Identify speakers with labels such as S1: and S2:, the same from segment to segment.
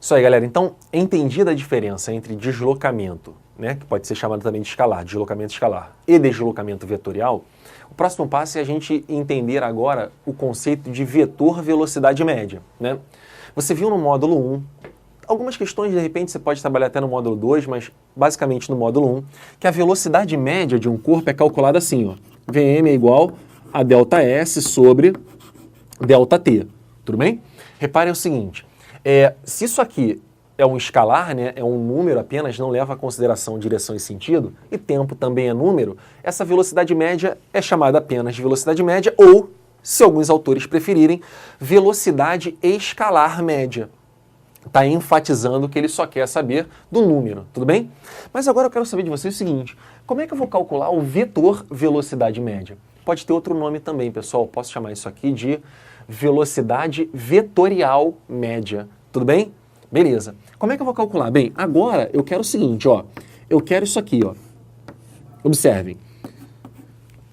S1: Isso aí, galera. Então, entendida a diferença entre deslocamento, né, que pode ser chamado também de escalar, deslocamento escalar, e deslocamento vetorial, o próximo passo é a gente entender agora o conceito de vetor velocidade média, né? Você viu no módulo 1, algumas questões, de repente, você pode trabalhar até no módulo 2, mas basicamente no módulo 1, que a velocidade média de um corpo é calculada assim, ó. Vm é igual a ΔS sobre ΔT, tudo bem? Reparem o seguinte, se isso aqui é um escalar, né, é um número apenas, não leva em consideração direção e sentido, e tempo também é número, essa velocidade média é chamada apenas de velocidade média ou, se alguns autores preferirem, velocidade escalar média. Está enfatizando que ele só quer saber do número, tudo bem? Mas agora eu quero saber de vocês o seguinte, como é que eu vou calcular o vetor velocidade média? Pode ter outro nome também, pessoal, posso chamar isso aqui de velocidade vetorial média, tudo bem? Beleza. Como é que eu vou calcular? Bem, agora eu quero o seguinte, ó, eu quero isso aqui, ó. Observem.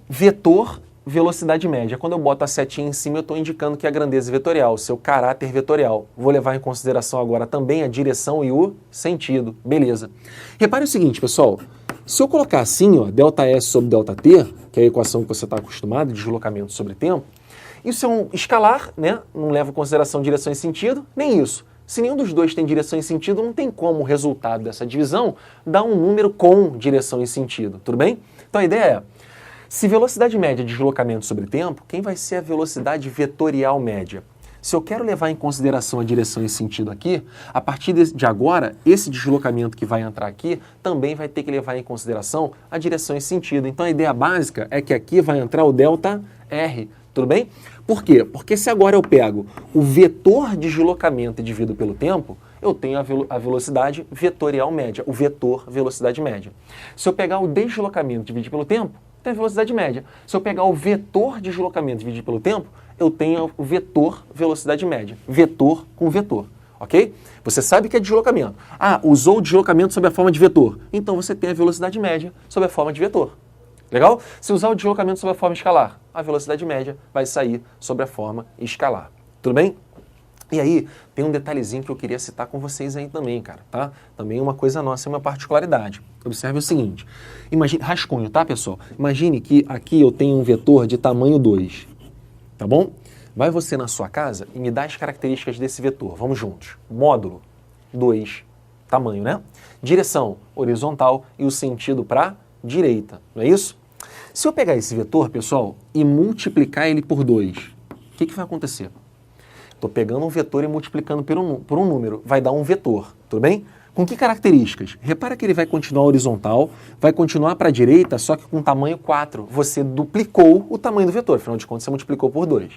S1: Vetor velocidade média. Quando eu boto a setinha em cima, eu estou indicando que é a grandeza vetorial, o seu caráter vetorial. Vou levar em consideração agora também a direção e o sentido. Beleza. Repare o seguinte, pessoal. Se eu colocar assim, ó, ΔS sobre ΔT, que é a equação que você está acostumado, deslocamento sobre tempo, isso é um escalar, né? Não leva em consideração direção e sentido, nem isso. Se nenhum dos dois tem direção e sentido, não tem como o resultado dessa divisão dar um número com direção e sentido, tudo bem? Então a ideia é, se velocidade média é deslocamento sobre tempo, quem vai ser a velocidade vetorial média? Se eu quero levar em consideração a direção e sentido aqui, a partir de agora, esse deslocamento que vai entrar aqui também vai ter que levar em consideração a direção e sentido. Então a ideia básica é que aqui vai entrar o ΔR, tudo bem? Por quê? Porque se agora eu pego o vetor deslocamento e divido pelo tempo, eu tenho a velocidade vetorial média, o vetor velocidade média. Se eu pegar o deslocamento e dividir pelo tempo, tem a velocidade média. Se eu pegar o vetor deslocamento e dividir pelo tempo, eu tenho o vetor velocidade média. Vetor com vetor, ok? Você sabe que é deslocamento. Ah, usou o deslocamento sob a forma de vetor. Então você tem a velocidade média sob a forma de vetor. Legal? Se usar o deslocamento sob a forma escalar, a velocidade média vai sair sob a forma escalar. Tudo bem? E aí, tem um detalhezinho que eu queria citar com vocês aí também, cara, tá? Também uma coisa nossa, é uma particularidade. Observe o seguinte, imagine, rascunho, tá, pessoal? Imagine que aqui eu tenho um vetor de tamanho 2, tá bom? Vai você na sua casa e me dá as características desse vetor, vamos juntos. Módulo, 2, tamanho, né? Direção, horizontal e o sentido para direita, não é isso? Se eu pegar esse vetor, pessoal, e multiplicar ele por 2, o que vai acontecer? Estou pegando um vetor e multiplicando por um número, vai dar um vetor, tudo bem? Com que características? Repara que ele vai continuar horizontal, vai continuar para a direita, só que com tamanho 4. Você duplicou o tamanho do vetor, afinal de contas você multiplicou por 2.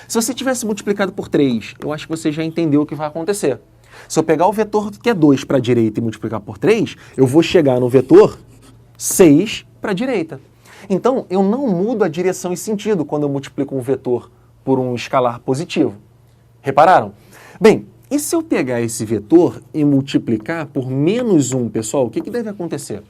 S1: Se você tivesse multiplicado por 3, eu acho que você já entendeu o que vai acontecer. Se eu pegar o vetor que é 2 para a direita e multiplicar por 3, eu vou chegar no vetor 6 para a direita. Então, eu não mudo a direção e sentido quando eu multiplico um vetor por um escalar positivo. Repararam? Bem, e se eu pegar esse vetor e multiplicar por menos 1, pessoal, o que deve acontecer?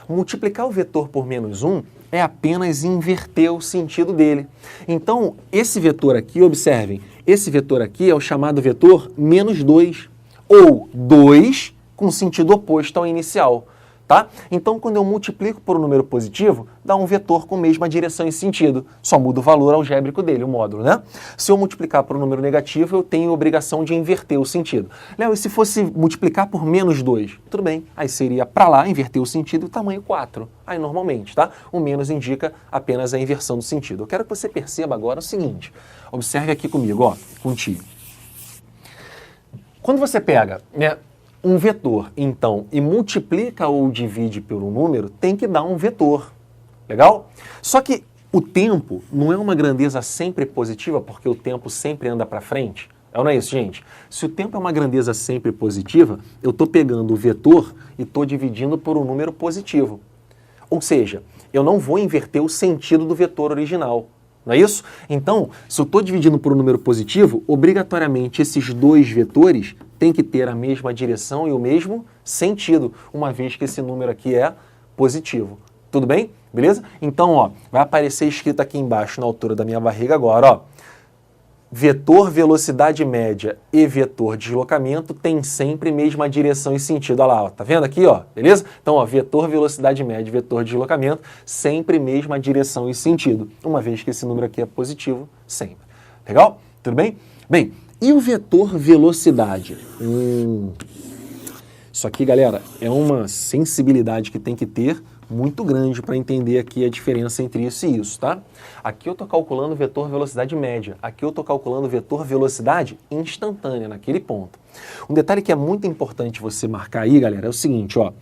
S1: Multiplicar o vetor por menos 1 é apenas inverter o sentido dele. Então, esse vetor aqui, observem, esse vetor aqui é o chamado vetor menos 2, ou 2 com sentido oposto ao inicial. Tá? Então, quando eu multiplico por um número positivo, dá um vetor com a mesma direção e sentido. Só muda o valor algébrico dele, o módulo, né? Se eu multiplicar por um número negativo, eu tenho a obrigação de inverter o sentido. Léo, e se fosse multiplicar por menos 2? Tudo bem, aí seria para lá, inverter o sentido, tamanho 4. Aí, normalmente, tá? O menos indica apenas a inversão do sentido. Eu quero que você perceba agora o seguinte. Observe aqui comigo, ó, contigo. Quando você pega, né, um vetor, então, e multiplica ou divide por um número, tem que dar um vetor. Legal? Só que o tempo não é uma grandeza sempre positiva, porque o tempo sempre anda para frente. Não é isso, gente? Se o tempo é uma grandeza sempre positiva, eu estou pegando o vetor e estou dividindo por um número positivo. Ou seja, eu não vou inverter o sentido do vetor original. Não é isso? Então, se eu estou dividindo por um número positivo, obrigatoriamente esses dois vetores têm que ter a mesma direção e o mesmo sentido, uma vez que esse número aqui é positivo. Tudo bem? Beleza? Então, ó, vai aparecer escrito aqui embaixo, na altura da minha barriga agora, ó. vetor velocidade média e vetor deslocamento têm sempre mesma direção e sentido. Olha lá, ó, tá vendo aqui, ó, beleza? Então, ó, vetor velocidade média e vetor deslocamento, sempre mesma direção e sentido, uma vez que esse número aqui é positivo, sempre. Legal? Tudo bem? Bem, e o vetor velocidade? Isso aqui, galera, é uma sensibilidade que tem que ter muito grande para entender aqui a diferença entre isso e isso, tá? Aqui eu estou calculando o vetor velocidade média, aqui eu estou calculando o vetor velocidade instantânea, naquele ponto. Um detalhe que é muito importante você marcar aí, galera, é o seguinte, ó.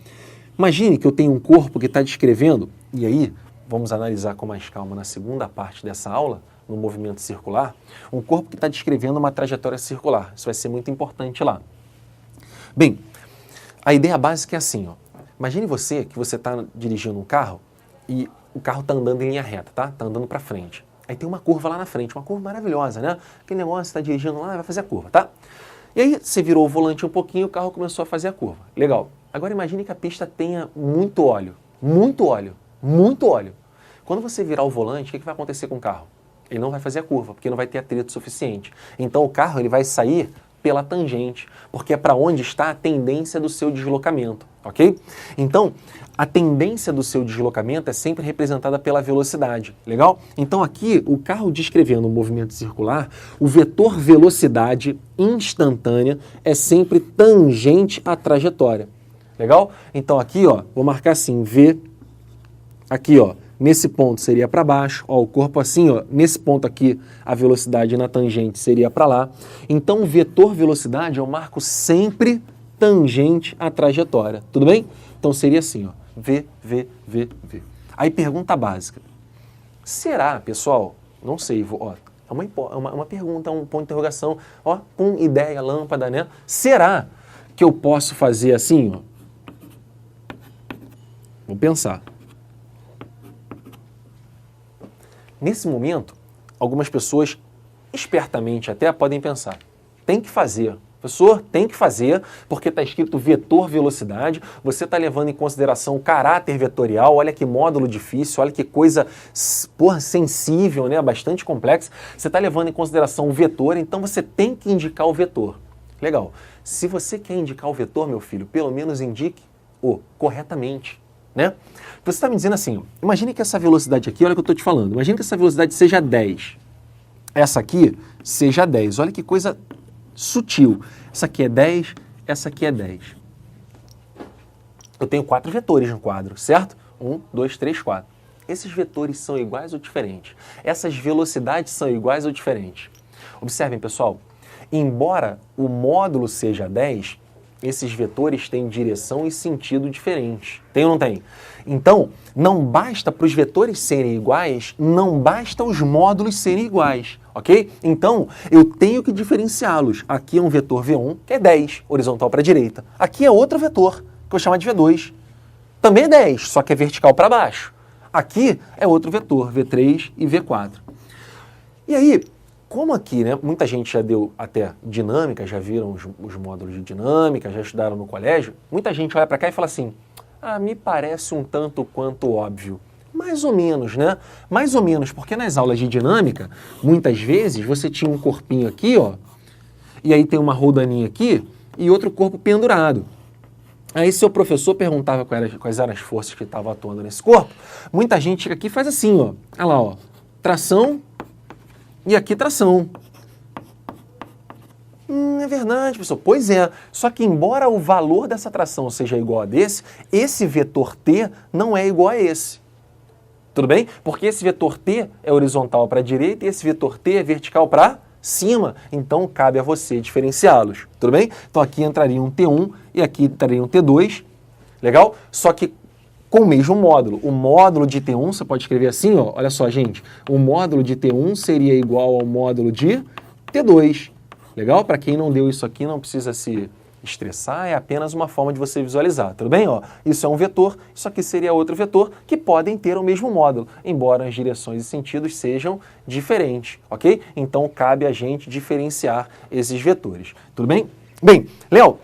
S1: Imagine que eu tenho um corpo que está descrevendo, e aí vamos analisar com mais calma na segunda parte dessa aula, no movimento circular, um corpo que está descrevendo uma trajetória circular. Isso vai ser muito importante lá. Bem, a ideia básica é assim, ó. Imagine você que você está dirigindo um carro e o carro está andando em linha reta, tá? Está andando para frente. Aí tem uma curva lá na frente, uma curva maravilhosa, né? Aquele negócio, você está dirigindo lá e vai fazer a curva, tá? E aí você virou o volante um pouquinho e o carro começou a fazer a curva. Legal. Agora imagine que a pista tenha muito óleo, muito óleo, muito óleo. Quando você virar o volante, o que vai acontecer com o carro? Ele não vai fazer a curva, porque não vai ter atrito suficiente. Então o carro ele vai sair pela tangente, porque é para onde está a tendência do seu deslocamento, ok? Então, a tendência do seu deslocamento é sempre representada pela velocidade, legal? Então aqui, o carro descrevendo o movimento circular, o vetor velocidade instantânea é sempre tangente à trajetória, legal? Então aqui, ó, vou marcar assim, V, aqui, ó, nesse ponto seria para baixo, ó, o corpo assim, ó, nesse ponto aqui a velocidade na tangente seria para lá. Então o vetor velocidade eu marco sempre tangente à trajetória, tudo bem? Então seria assim, ó, V, V, V, V. Aí pergunta básica. Será, pessoal, não sei, ó, é uma pergunta, um ponto de interrogação, ó, com ideia, lâmpada, né? Será que eu posso fazer assim, ó? Vou pensar. Nesse momento, algumas pessoas, espertamente até, podem pensar, tem que fazer. Professor, tem que fazer, porque está escrito vetor velocidade, você está levando em consideração o caráter vetorial, olha que módulo difícil, olha que coisa, porra, sensível, né, bastante complexa. Você está levando em consideração o vetor, então você tem que indicar o vetor. Legal. Se você quer indicar o vetor, meu filho, pelo menos indique-o corretamente, né? Você está me dizendo assim, imagine que essa velocidade aqui, olha o que eu estou te falando, imagine que essa velocidade seja 10. Essa aqui seja 10. Olha que coisa sutil. Essa aqui é 10, essa aqui é 10. Eu tenho 4 vetores no quadro, certo? 1, 2, 3, 4. Esses vetores são iguais ou diferentes? Essas velocidades são iguais ou diferentes? Observem, pessoal, embora o módulo seja 10, esses vetores têm direção e sentido diferentes. Tem ou não tem? Então, não basta para os vetores serem iguais, não basta os módulos serem iguais, ok? Então, eu tenho que diferenciá-los. Aqui é um vetor V1, que é 10, horizontal para a direita. Aqui é outro vetor, que eu vou chamar de V2. Também é 10, só que é vertical para baixo. Aqui é outro vetor, V3 e V4. E aí, como aqui, né, muita gente já deu até dinâmica, já viram os módulos de dinâmica, já estudaram no colégio, muita gente olha para cá e fala assim, me parece um tanto quanto óbvio. Mais ou menos, né? Mais ou menos, porque nas aulas de dinâmica, muitas vezes você tinha um corpinho aqui, ó, e aí tem uma roldaninha aqui e outro corpo pendurado. Aí seu professor perguntava quais eram as forças que estavam atuando nesse corpo, muita gente chega aqui e faz assim, ó, olha lá, ó, tração, e aqui tração. É verdade, professor. Pois é. Só que embora o valor dessa tração seja igual a desse, esse vetor T não é igual a esse. Tudo bem? Porque esse vetor T é horizontal para a direita e esse vetor T é vertical para cima. Então cabe a você diferenciá-los. Tudo bem? Então aqui entraria um T1 e aqui entraria um T2. Legal? Só que com o mesmo módulo. O módulo de T1, você pode escrever assim, ó, olha só, gente, o módulo de T1 seria igual ao módulo de T2. Legal? Para quem não deu isso aqui, não precisa se estressar, é apenas uma forma de você visualizar, tudo bem? Ó, isso é um vetor, isso aqui seria outro vetor, que podem ter o mesmo módulo, embora as direções e sentidos sejam diferentes, ok? Então, cabe a gente diferenciar esses vetores, tudo bem? Bem, Léo,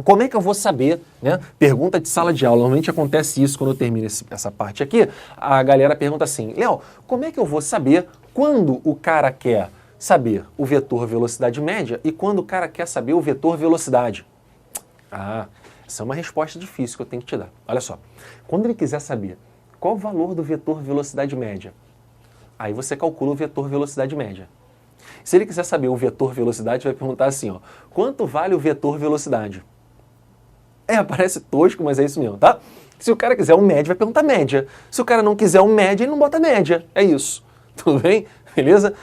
S1: como é que eu vou saber, né? Pergunta de sala de aula, normalmente acontece isso quando eu termino essa parte aqui, a galera pergunta assim, Léo, como é que eu vou saber quando o cara quer saber o vetor velocidade média e quando o cara quer saber o vetor velocidade? Ah, essa é uma resposta difícil que eu tenho que te dar. Olha só, quando ele quiser saber qual o valor do vetor velocidade média, aí você calcula o vetor velocidade média. Se ele quiser saber o vetor velocidade, vai perguntar assim, ó, quanto vale o vetor velocidade? Parece tosco, mas é isso mesmo, tá? Se o cara quiser um média, vai perguntar média. Se o cara não quiser um média, ele não bota média. É isso. Tudo bem? Beleza?